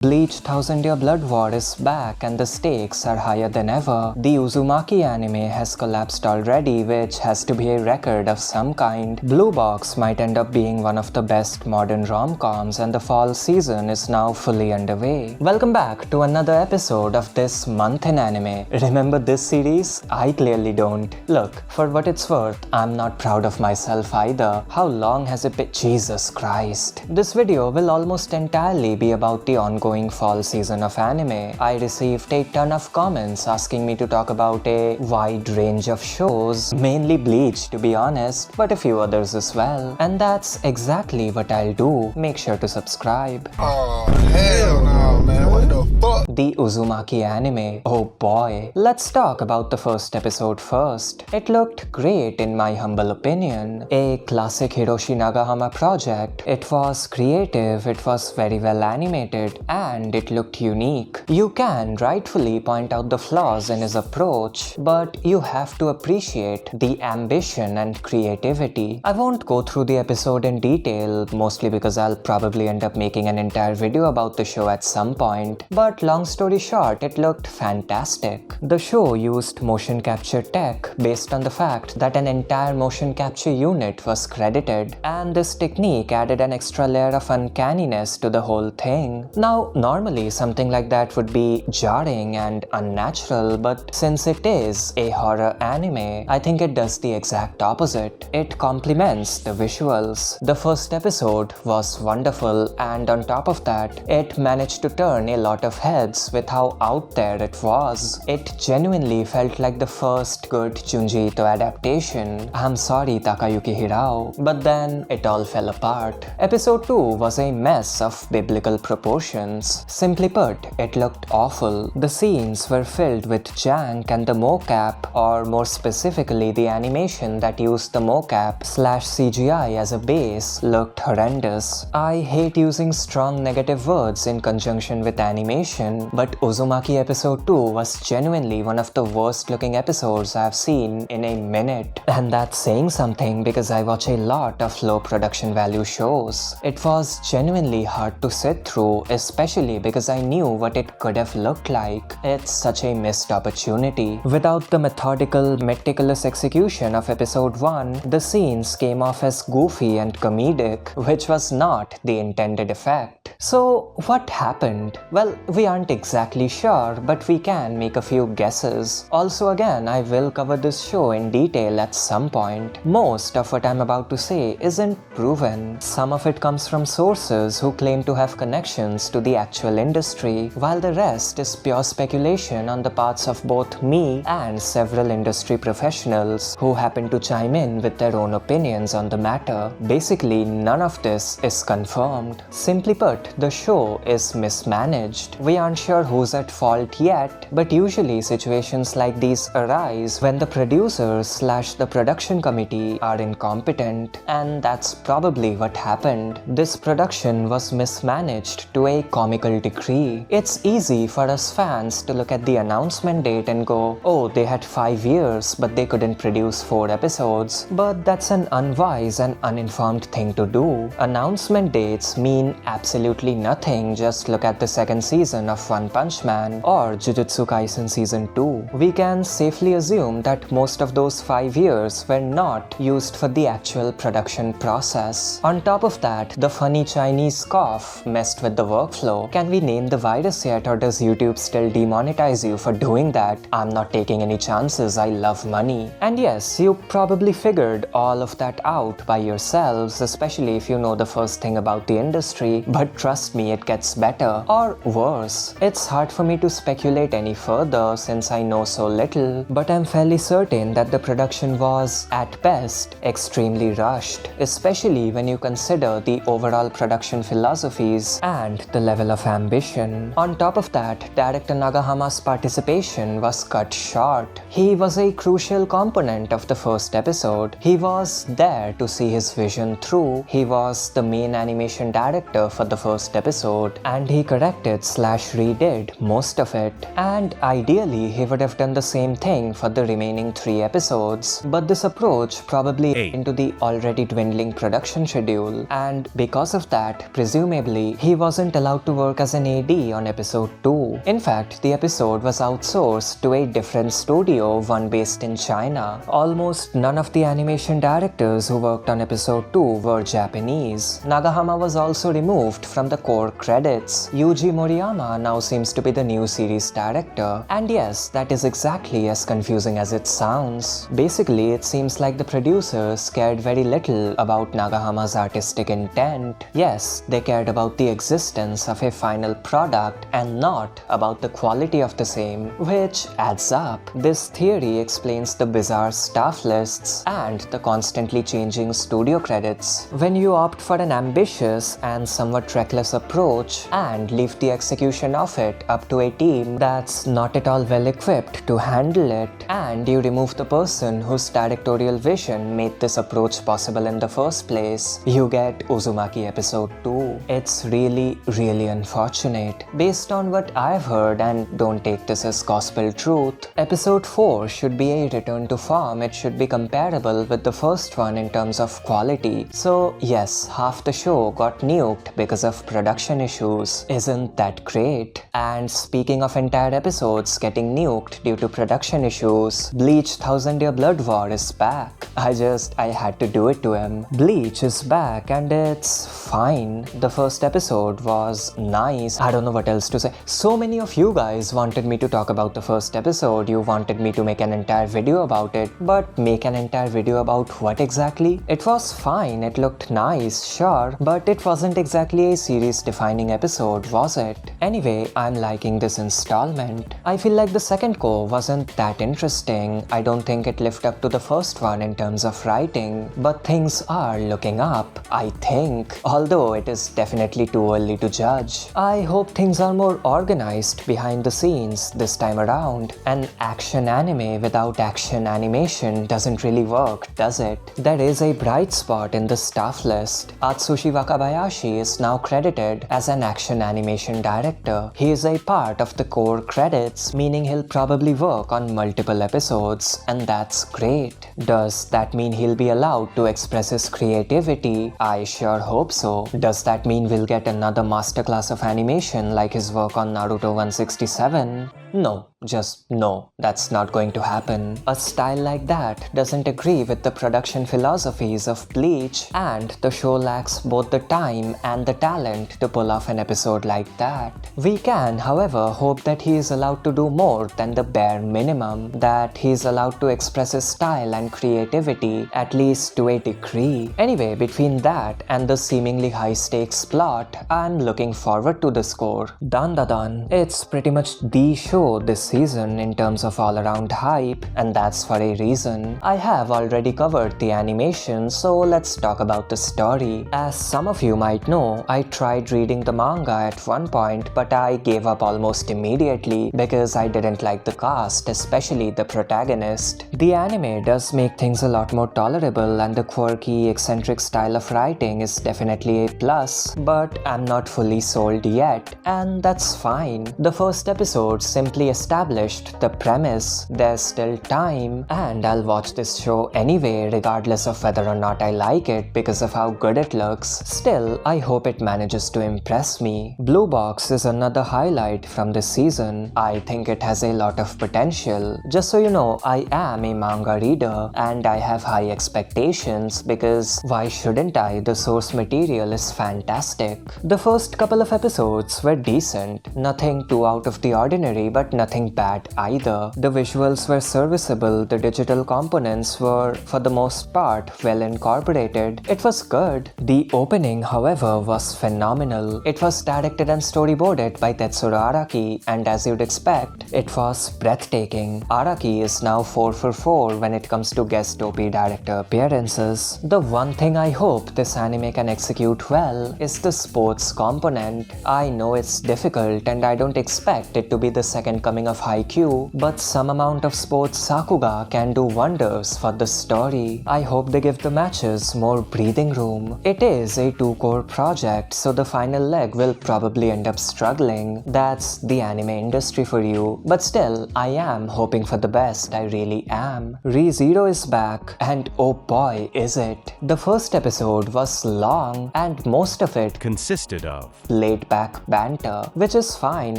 Bleach Thousand Year Blood War is back and the stakes are higher than ever. The Uzumaki anime has collapsed already, which has to be a record of some kind. Bluebox might end up being one of the best modern rom-coms and the fall season is now fully underway. Welcome back to another episode of This Month in Anime. Remember this series? I clearly don't. Look, for what it's worth, I'm not proud of myself either. How long has it been? Jesus Christ. This video will almost entirely be about the ongoing fall season of anime. I received a ton of comments asking me to talk about a wide range of shows, mainly Bleach to be honest, but a few others as well. And that's exactly what I'll do. Make sure to subscribe. Oh, hell no, man. What the fuck? The Uzumaki anime. Oh boy. Let's talk about the first episode first. It looked great in my humble opinion. A classic Hiroshi Nagahama project. It was creative, it was very well animated, and it looked unique. You can rightfully point out the flaws in his approach, but you have to appreciate the ambition and creativity. I won't go through the episode in detail, mostly because I'll probably end up making an entire video about the show at some point, but long story short, it looked fantastic. The show used motion capture tech based on the fact that an entire motion capture unit was credited, and this technique added an extra layer of uncanniness to the whole thing. Now, normally something like that would be jarring and unnatural, but since it is a horror anime, I think it does the exact opposite. It complements the visuals. The first episode was wonderful, and on top of that, it managed to turn a lot of heads with how out there it was. It genuinely felt like the first good Junji Ito adaptation. I'm sorry, Takayuki Hirao, but then it all fell apart. Episode 2 was a mess of biblical proportions. Simply put, it looked awful. The scenes were filled with jank and the mocap, or more specifically the animation that used the mocap/CGI as a base, looked horrendous. I hate using strong negative words in conjunction with animation, but Uzumaki episode 2 was genuinely one of the worst looking episodes I've seen in a minute. And that's saying something because I watch a lot of low production value shows. It was genuinely hard to sit through, especially because I knew what it could have looked like. It's such a missed opportunity. Without the methodical, meticulous execution of episode 1, the scenes came off as goofy and comedic, which was not the intended effect. So, what happened? Well, we aren't exactly sure, but we can make a few guesses. Also again, I will cover this show in detail at some point. Most of what I'm about to say isn't proven. Some of it comes from sources who claim to have connections to the actual industry, while the rest is pure speculation on the parts of both me and several industry professionals who happen to chime in with their own opinions on the matter. Basically, none of this is confirmed. Simply put, the show is mismanaged. We aren't sure who's at fault yet, but usually situations like these arise when the producers/the production committee are incompetent, and that's probably what happened. This production was mismanaged to a comical degree. It's easy for us fans to look at the announcement date and go, oh, they had 5 years but they couldn't produce 4 episodes. But that's an unwise and uninformed thing to do. Announcement dates mean absolutely nothing. Just look at the second season of One Punch Man or Jujutsu Kaisen season 2. We can safely assume that most of those 5 years were not used for the actual production process. On top of that, the funny Chinese cough messed with the workflow. Can we name the virus yet, or does YouTube still demonetize you for doing that? I'm not taking any chances, I love money. And yes, you probably figured all of that out by yourselves, especially if you know the first thing about the industry, but trust me, it gets better, or worse. It's hard for me to speculate any further since I know so little, but I'm fairly certain that the production was, at best, extremely rushed, especially when you consider the overall production philosophies and the level of ambition. On top of that, director Nagahama's participation was cut short. He was a crucial component of the first episode. He was there to see his vision through. He was the main animation director for the first episode, and he corrected / redid most of it. And ideally, he would have done the same thing for the remaining 3 episodes. But this approach probably into the already dwindling production schedule, and because of that, presumably, he wasn't allowed to work as an AD on episode 2. In fact, the episode was outsourced to a different studio, one based in China. Almost none of the animation directors who worked on episode 2 were Japanese. Nagahama was also removed from the core credits. Yuji Moriyama now seems to be the new series director. And yes, that is exactly as confusing as it sounds. Basically, it seems like the producers cared very little about Nagahama's artistic intent. Yes, they cared about the existence of a final product and not about the quality of the same, which adds up. This theory explains the bizarre staff lists and the constantly changing studio credits. When you opt for an ambitious and somewhat reckless approach and leave the execution of it up to a team that's not at all well equipped to handle it, and you remove the person whose directorial vision made this approach possible in the first place, you get Uzumaki episode 2. It's really unfortunate. Based on what I've heard, and don't take this as gospel truth, episode 4 should be a return to form. It should be comparable with the first one in terms of quality. So yes, half the show got nuked because of production issues. Isn't that great? And speaking of entire episodes getting nuked due to production issues, Bleach 1000 Year Blood War is back. I had to do it to him. Bleach is back and it's fine. The first episode was nice. I don't know what else to say. So many of you guys wanted me to talk about the first episode. You wanted me to make an entire video about it. But make an entire video about what exactly? It was fine. It looked nice, sure. But it wasn't exactly a series-defining episode, was it? Anyway, I'm liking this installment. I feel like the second cour wasn't that interesting. I don't think it lived up to the first one in terms of writing. But things are looking up, I think. Although it is definitely too early to judge. I hope things are more organized behind the scenes this time around. An action anime without action animation doesn't really work, does it? There is a bright spot in the staff list. Atsushi Wakabayashi is now credited as an action animation director. He is a part of the core credits, meaning he'll probably work on multiple episodes, and that's great. Does that mean he'll be allowed to express his creativity? I sure hope so. Does that mean we'll get another masterclass of animation like his work on Naruto 167? No, just no, that's not going to happen. A style like that doesn't agree with the production philosophies of Bleach, and the show lacks both the time and the talent to pull off an episode like that. We can, however, hope that he is allowed to do more than the bare minimum, that he is allowed to express his style and creativity, at least to a degree. Anyway, between that and the seemingly high-stakes plot, I'm looking forward to this cour. Dandadan, it's pretty much the show this season in terms of all-around hype, and that's for a reason. I have already covered the animation, so let's talk about the story. As some of you might know, I tried reading the manga at one point, but I gave up almost immediately because I didn't like the cast, especially the protagonist. The anime does make things a lot more tolerable, and the quirky, eccentric style of writing is definitely a plus, but I'm not fully sold yet, and that's fine. The first episode simply established the premise, there's still time, and I'll watch this show anyway regardless of whether or not I like it because of how good it looks. Still, I hope it manages to impress me. Bluebox is another highlight from this season. I think it has a lot of potential. Just so you know, I am a manga reader and I have high expectations because why shouldn't I? The source material is fantastic. The first couple of episodes were decent, nothing too out of the ordinary, but nothing bad either. The visuals were serviceable, the digital components were, for the most part, well incorporated. It was good. The opening, however, was phenomenal. It was directed and storyboarded by Tetsuro Araki, and as you'd expect, it was breathtaking. Araki is now 4 for 4 when it comes to guest OP director appearances. The one thing I hope this anime can execute well is the sports component. I know it's difficult and I don't expect it to be the second coming of Haikyuu, but some amount of sports Sakuga can do wonders for the story. I hope they give the matches more breathing room. It is a 2 cour project correct, so the final leg will probably end up struggling. That's the anime industry for you. But still, I am hoping for the best, I really am. ReZero is back, and oh boy is it. The first episode was long, and most of it consisted of laid-back banter, which is fine.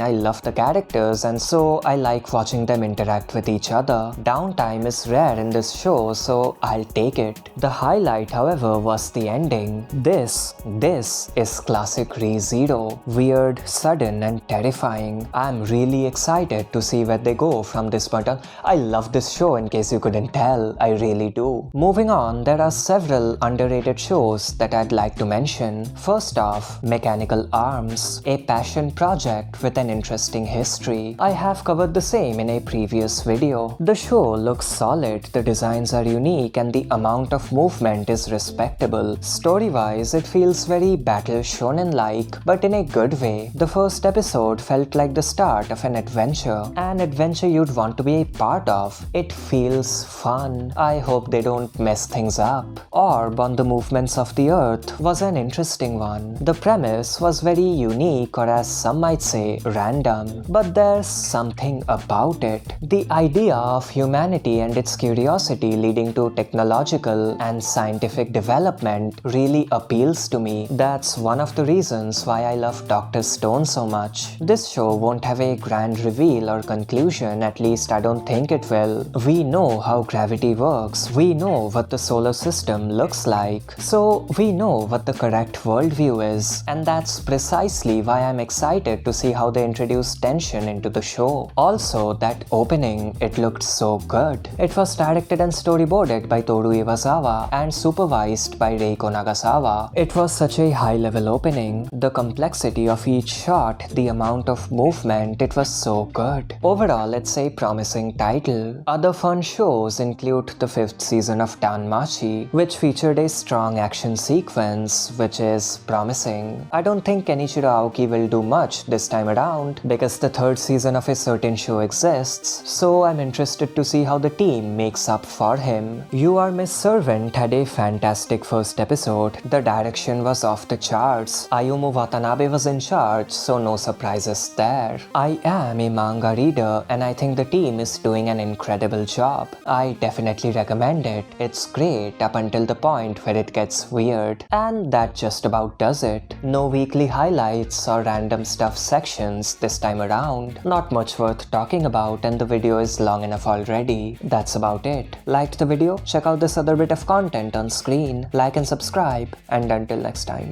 I love the characters, and so I like watching them interact with each other. Downtime is rare in this show, so I'll take it. The highlight, however, was the ending. This is classic ReZero. Weird, sudden, and terrifying. I'm really excited to see where they go from this point on. I love this show, in case you couldn't tell. I really do. Moving on, there are several underrated shows that I'd like to mention. First off, Mechanical Arms, a passion project with an interesting history. I have covered the same in a previous video. The show looks solid, the designs are unique, and the amount of movement is respectable. Story-wise, it feels very battle shonen-like, but in a good way. The first episode felt like the start of an adventure you'd want to be a part of. It feels fun. I hope they don't mess things up. Orb on the movements of the earth was an interesting one. The premise was very unique, or as some might say, random, but there's something about it. The idea of humanity and its curiosity leading to technological and scientific development really appeals to me. That's one of the reasons why I love Dr. Stone so much. This show won't have a grand reveal or conclusion, at least I don't think it will. We know how gravity works, we know what the solar system looks like, so we know what the correct worldview is, and that's precisely why I'm excited to see how they introduce tension into the show. Also, that opening, it looked so good. It was directed and storyboarded by Toru Iwasawa and supervised by Reiko Nagasawa. It was such a high-level opening. The complexity of each shot, the amount of movement, it was so good. Overall, it's a promising title. Other fun shows include the 5th season of Danmachi, which featured a strong action sequence, which is promising. I don't think Kenichiro Aoki will do much this time around, because the 3rd season of a certain show exists, so I'm interested to see how the team makes up for him. You Are My Servant had a fantastic first episode. The direction was off the charts. Ayumu Watanabe was in charge, so no surprises there. I am a manga reader, and I think the team is doing an incredible job. I definitely recommend it. It's great up until the point where it gets weird. And that just about does it. No weekly highlights or random stuff sections this time around. Not much worth talking about, and the video is long enough already. That's about it. Liked the video? Check out this other bit of content on screen. Like and subscribe, and until next time.